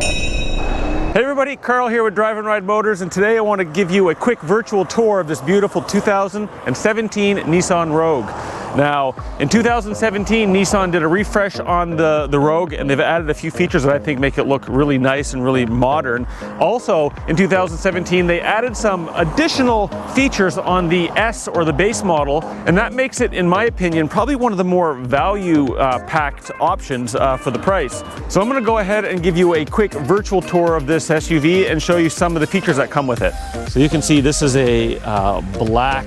Hey everybody, Carl here with Drive and Ride Motors, and today I want to give you a quick virtual tour of this beautiful 2017 Nissan Rogue. Now, in 2017, Nissan did a refresh on the Rogue, and they've added a few features that I think make it look really nice and really modern. Also, in 2017, they added some additional features on the S or the base model, and that makes it, in my opinion, probably one of the more value-packed options for the price. So I'm going to go ahead and give you a quick virtual tour of this SUV and show you some of the features that come with it. So you can see this is a black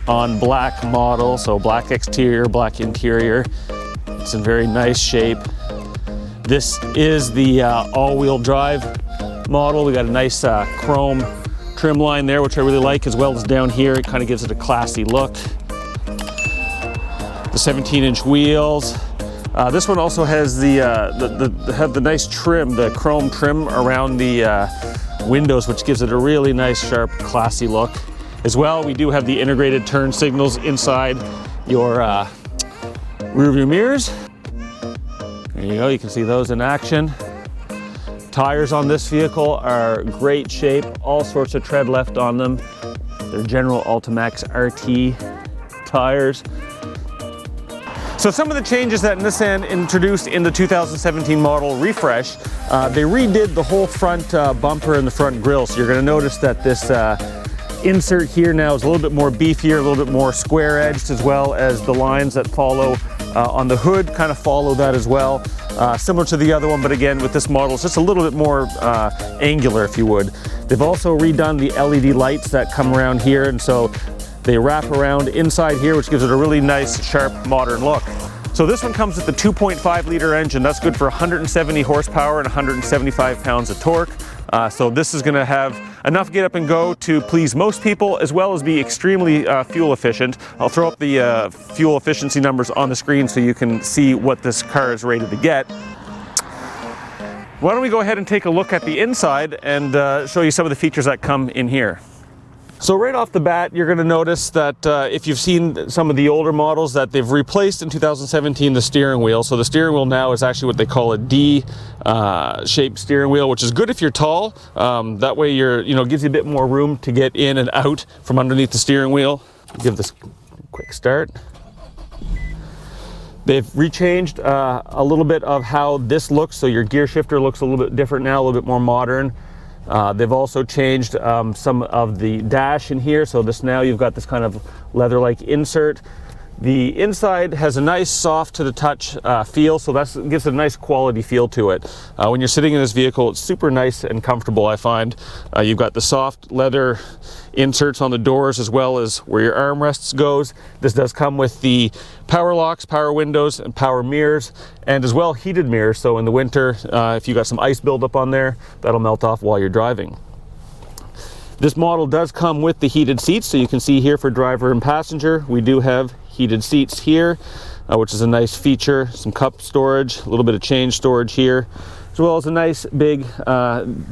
on black model, so black exterior, black interior. It's in very nice shape. This is the all-wheel drive model. We got a nice chrome trim line there, which I really like, as well as down here. It kind of gives it a classy look. The 17-inch wheels. This one also has the nice trim, the chrome trim around the windows, which gives it a really nice, sharp, classy look. As well, we do have the integrated turn signals inside your rear view mirrors. There you go, you can see those in action. Tires on this vehicle are great shape, all sorts of tread left on them. They're General Ultimax RT tires. So some of the changes that Nissan introduced in the 2017 model refresh, they redid the whole front bumper and the front grille. So you're going to notice that this insert here now is a little bit more beefier, a little bit more square edged, as well as the lines that follow on the hood kind of follow that as well. Similar to the other one, but again with this model it's just a little bit more angular, if you would. They've also redone the LED lights that come around here, and so they wrap around inside here, which gives it a really nice, sharp, modern look. So this one comes with the 2.5 liter engine. That's good for 170 horsepower and 175 pounds of torque. So this is going to have enough get up and go to please most people, as well as be extremely fuel efficient. I'll throw up the fuel efficiency numbers on the screen so you can see what this car is rated to get. Why don't we go ahead and take a look at the inside and show you some of the features that come in here. So right off the bat, you're going to notice that if you've seen some of the older models, that they've replaced in 2017 the steering wheel. So the steering wheel now is actually what they call a D-shaped steering wheel, which is good if you're tall. That way gives you a bit more room to get in and out from underneath the steering wheel. Give this a quick start. They've rechanged a little bit of how this looks. So your gear shifter looks a little bit different now, a little bit more modern. They've also changed some of the dash in here, so now you've got this kind of leather-like insert. The inside has a nice soft to the touch feel, so that gives it a nice quality feel to it. When you're sitting in this vehicle, it's super nice and comfortable, I find. You've got the soft leather inserts on the doors, as well as where your armrests goes. This does come with the power locks, power windows, and power mirrors, and as well heated mirrors. So in the winter, if you got some ice buildup on there, that'll melt off while you're driving. This model does come with the heated seats, so you can see here for driver and passenger, we do have heated seats here, which is a nice feature. Some cup storage, a little bit of change storage here, as well as a nice big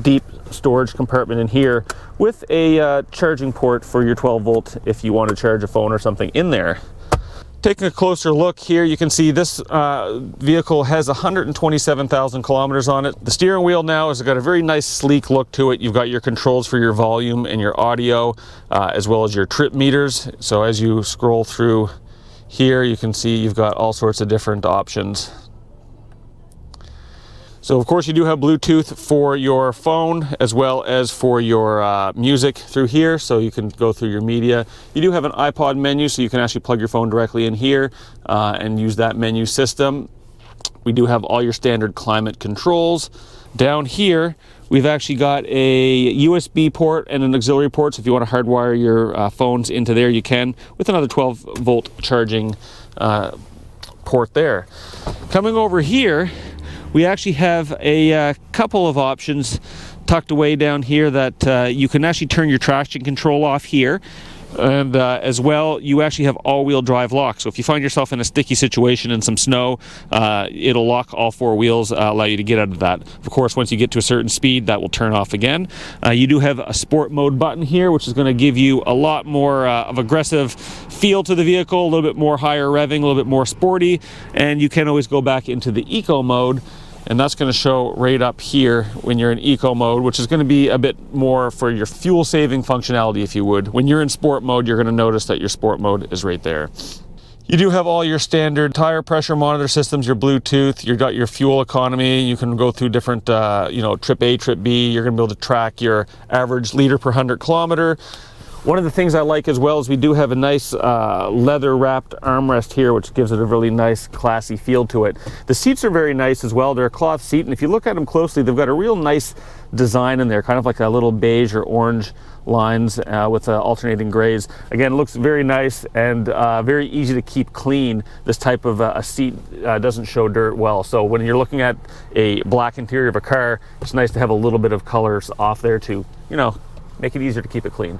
deep storage compartment in here with a charging port for your 12 volt if you want to charge a phone or something in there. Taking a closer look here, you can see this vehicle has 127,000 kilometers on it. The steering wheel now has got a very nice sleek look to it. You've got your controls for your volume and your audio, as well as your trip meters. So as you scroll through here, you can see you've got all sorts of different options. So of course you do have Bluetooth for your phone, as well as for your music through here, so you can go through your media. You do have an iPod menu, so you can actually plug your phone directly in here and use that menu system. We do have all your standard climate controls. Down here, we've actually got a USB port and an auxiliary port, so if you want to hardwire your phones into there, you can, with another 12 volt charging port there. Coming over here, we actually have a couple of options tucked away down here that you can actually turn your traction control off here. And as well, you actually have all-wheel drive lock. So if you find yourself in a sticky situation in some snow, it'll lock all four wheels, allow you to get out of that. Of course, once you get to a certain speed, that will turn off again. You do have a sport mode button here, which is going to give you a lot more of aggressive feel to the vehicle, a little bit more higher revving, a little bit more sporty, and you can always go back into the eco mode And that's going to show right up here when you're in eco mode, which is going to be a bit more for your fuel saving functionality, if you would. When you're in sport mode, you're going to notice that your sport mode is right there. You do have all your standard tire pressure monitor systems, your Bluetooth, you've got your fuel economy. You can go through different, trip A, trip B. You're going to be able to track your average liter per 100 kilometer. One of the things I like as well is we do have a nice leather wrapped armrest here, which gives it a really nice classy feel to it. The seats are very nice as well. They're a cloth seat, and if you look at them closely, they've got a real nice design in there, kind of like a little beige or orange lines with alternating grays. Again, it looks very nice and very easy to keep clean. This type of a seat doesn't show dirt well. So when you're looking at a black interior of a car, it's nice to have a little bit of colors off there to, make it easier to keep it clean.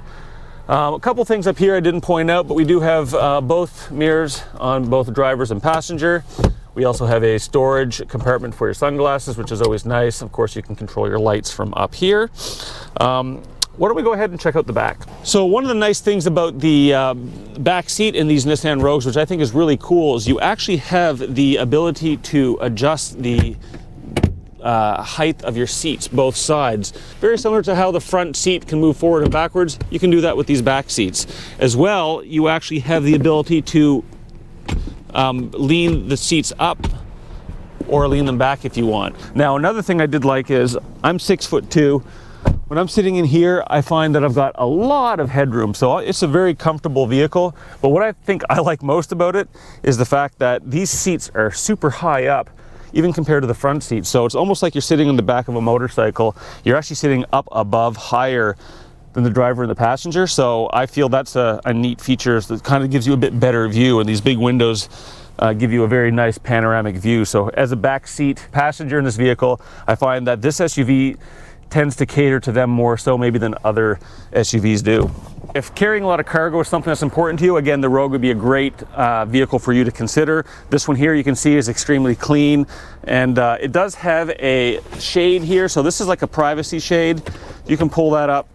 A couple things up here I didn't point out, but we do have both mirrors on both drivers and passenger. We also have a storage compartment for your sunglasses, which is always nice. Of course, you can control your lights from up here. Why don't we go ahead and check out the back? So one of the nice things about the back seat in these Nissan Rogues, which I think is really cool, is you actually have the ability to adjust the height of your seats, both sides. Very similar to how the front seat can move forward and backwards, you can do that with these back seats. As well, you actually have the ability to lean the seats up or lean them back if you want. Now, another thing I did like is I'm 6'2". When I'm sitting in here, I find that I've got a lot of headroom, so it's a very comfortable vehicle. But what I think I like most about it is the fact that these seats are super high up, even compared to the front seat. So it's almost like you're sitting in the back of a motorcycle. You're actually sitting up above, higher than the driver and the passenger. So I feel that's a neat feature that kind of gives you a bit better view, and these big windows give you a very nice panoramic view. So as a back seat passenger in this vehicle, I find that this SUV tends to cater to them more so maybe than other SUVs do. If carrying a lot of cargo is something that's important to you, again, the Rogue would be a great vehicle for you to consider. This one here you can see is extremely clean, and it does have a shade here. So this is like a privacy shade. You can pull that up,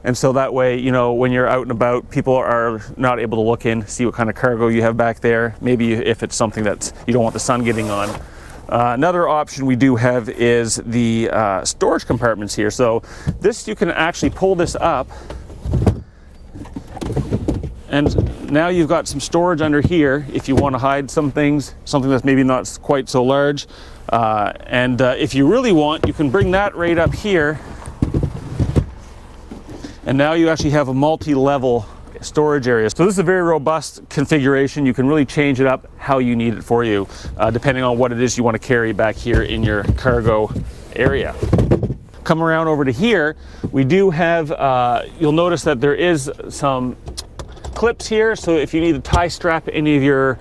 and so that way, when you're out and about, people are not able to look in, see what kind of cargo you have back there. Maybe if it's something that you don't want the sun getting on. Another option we do have is the storage compartments here. So this, you can actually pull this up, and now you've got some storage under here if you want to hide some things, something that's maybe not quite so large. If you really want, you can bring that right up here, and now you actually have a multi-level storage area. So this is a very robust configuration. You can really change it up how you need it for you, depending on what it is you want to carry back here in your cargo area. Come around over to here, we do have, you'll notice that there is some clips here. So if you need to tie strap any of your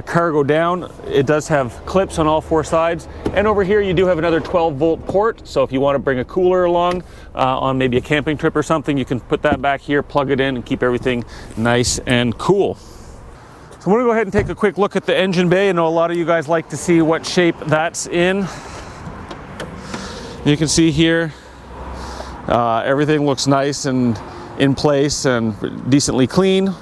cargo down, it does have clips on all four sides. And over here you do have another 12-volt port, so if you want to bring a cooler along on maybe a camping trip or something, you can put that back here, plug it in, and keep everything nice and cool. So I'm going to go ahead and take a quick look at the engine bay. I know a lot of you guys like to see what shape that's in. You can see here everything looks nice and in place and decently clean.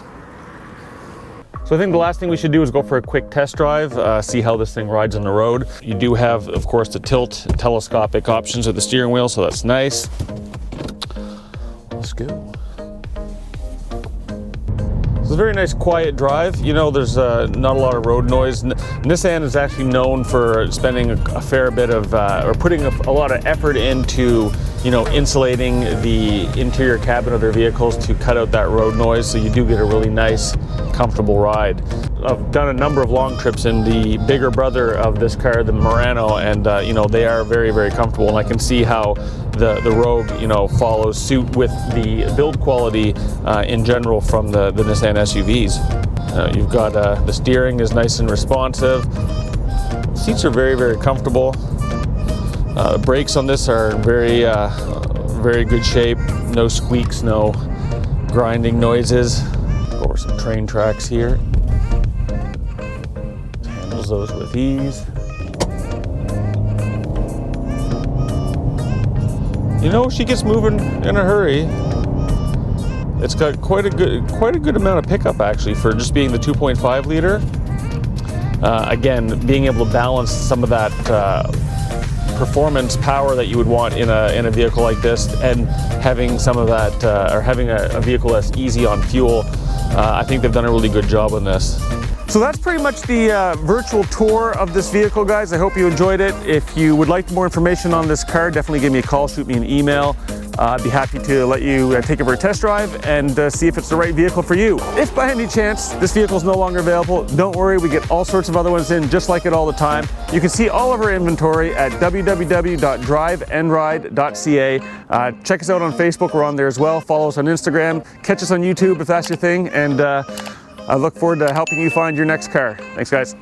So I think the last thing we should do is go for a quick test drive, see how this thing rides on the road. You do have, of course, the tilt telescopic options of the steering wheel, so that's nice. Let's go. It's a very nice quiet drive. There's not a lot of road noise. Nissan is actually known for spending a fair bit of, or putting a lot of effort into, insulating the interior cabin of their vehicles to cut out that road noise, so you do get a really nice, comfortable ride. I've done a number of long trips in the bigger brother of this car, the Murano, and they are very, very comfortable, and I can see how the Rogue, follows suit with the build quality in general from the Nissan SUVs. You've got the steering is nice and responsive. Seats are very, very comfortable. Brakes on this are very, very good shape. No squeaks, no grinding noises. Go over some train tracks here. Handles those with ease. She gets moving in a hurry. It's got quite a good amount of pickup actually for just being the 2.5 liter. Again, being able to balance some of that performance power that you would want in a vehicle like this, and having some of that, or having a vehicle that's easy on fuel. I think they've done a really good job on this. So that's pretty much the virtual tour of this vehicle, guys. I hope you enjoyed it. If you would like more information on this car, definitely give me a call, shoot me an email. I'd be happy to let you take it for a test drive and see if it's the right vehicle for you. If by any chance this vehicle is no longer available, don't worry, we get all sorts of other ones in just like it all the time. You can see all of our inventory at www.driveandride.ca. Check us out on Facebook, we're on there as well. Follow us on Instagram, catch us on YouTube if that's your thing, and I look forward to helping you find your next car. Thanks, guys.